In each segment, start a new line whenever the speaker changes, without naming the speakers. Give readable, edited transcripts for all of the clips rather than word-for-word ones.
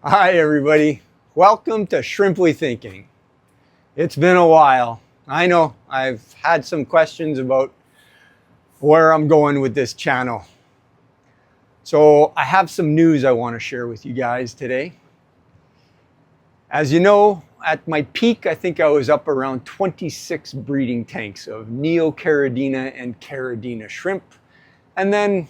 Hi everybody, welcome to Shrimply Thinking. It's been a while. I know I've had some questions about where I'm going with this channel. So I have some news I want to share with you guys today. As you know, at my peak, I think I was up around 26 breeding tanks of Caridina and Caridina shrimp. And then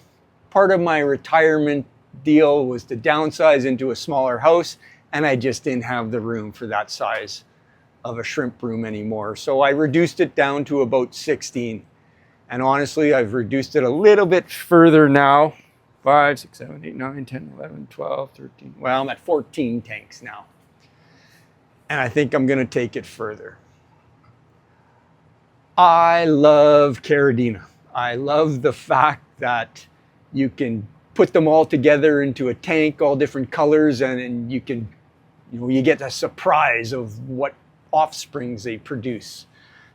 part of my retirement deal was to downsize into a smaller house, and I just didn't have the room for that size of a shrimp room anymore. So I reduced it down to about 16. And honestly, I've reduced it a little bit further now. 5, 6, 7, 8, 9, 10, 11, 12, 13. Well, I'm at 14 tanks now. And I think I'm going to take it further. I love Caridina. I love the fact that you can put them all together into a tank, all different colors, and you can, you get a surprise of what offsprings they produce.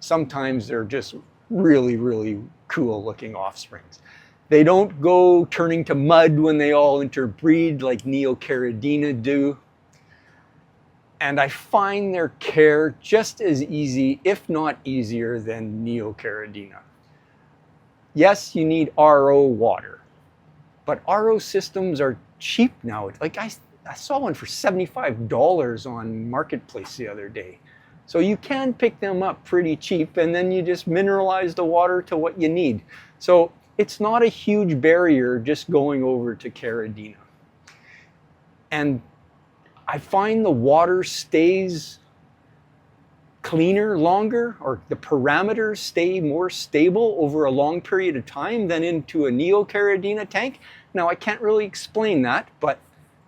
Sometimes they're just really, really cool looking offsprings. They don't go turning to mud when they all interbreed like Caridina do. And I find their care just as easy, if not easier, than Caridina. Yes, you need RO water, but RO systems are cheap now. Like I saw one for $75 on Marketplace the other day. So you can pick them up pretty cheap, and then you just mineralize the water to what you need. So it's not a huge barrier just going over to Caridina. And I find the water stays cleaner longer, or the parameters stay more stable over a long period of time than into a Caridina tank. Now, I can't really explain that, but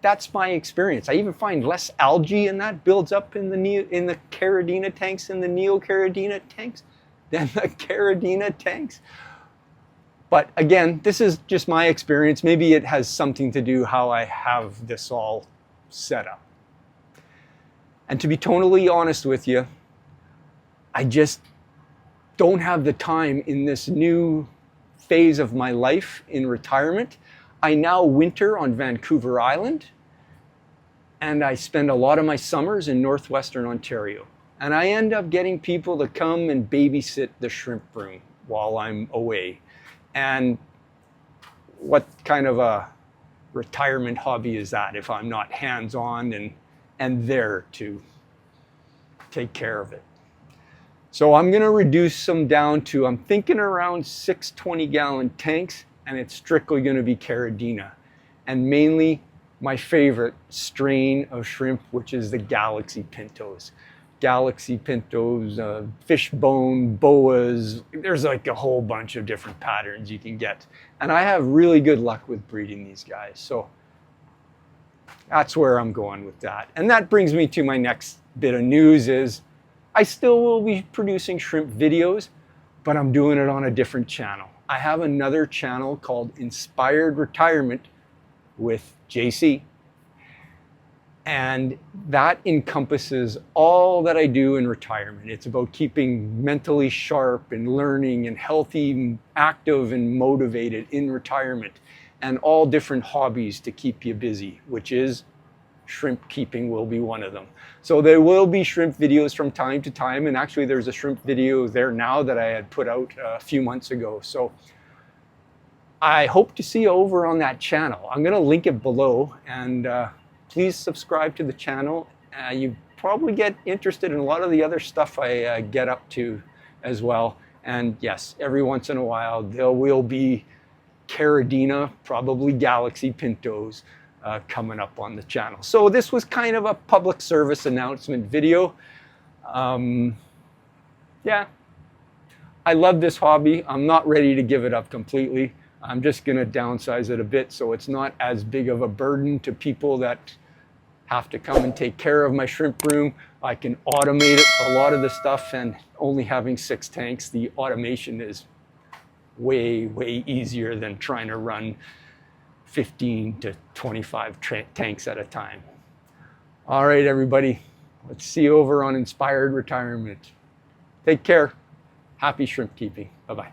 that's my experience. I even find less algae in that builds up in the Caridina tanks and the Caridina tanks than the Caridina tanks. But again, this is just my experience. Maybe it has something to do how I have this all set up. And to be totally honest with you, I just don't have the time in this new phase of my life in retirement. I now winter on Vancouver Island, and I spend a lot of my summers in Northwestern Ontario. And I end up getting people to come and babysit the shrimp room while I'm away. And what kind of a retirement hobby is that if I'm not hands-on and there to take care of it? So I'm going to reduce them down to, I'm thinking around 6 20-gallon tanks, and it's strictly going to be Caridina. And mainly my favorite strain of shrimp, which is the Galaxy Pintos. Galaxy Pintos, Fishbone, boas, there's like a whole bunch of different patterns you can get. And I have really good luck with breeding these guys. So that's where I'm going with that. And that brings me to my next bit of news is I still will be producing shrimp videos, but I'm doing it on a different channel. I have another channel called Inspired Retirement with JC. And that encompasses all that I do in retirement. It's about keeping mentally sharp and learning and healthy, active and motivated in retirement, and all different hobbies to keep you busy, which is shrimp keeping will be one of them. So there will be shrimp videos from time to time, and actually there's a shrimp video there now that I had put out a few months ago. So I hope to see you over on that channel. I'm gonna link it below, and please subscribe to the channel. You probably get interested in a lot of the other stuff I get up to as well. And yes, every once in a while there will be Caridina, probably Galaxy Pintos, coming up on the channel. So this was kind of a public service announcement video. Yeah, I love this hobby. I'm not ready to give it up completely. I'm just gonna downsize it a bit so it's not as big of a burden to people that have to come and take care of my shrimp room. I can automate a lot of the stuff, and only having 6 tanks, the automation is way, way easier than trying to run 15 to 25 tanks at a time. All right, everybody, let's see you over on Inspired Retirement. Take care. Happy shrimp keeping. Bye-bye.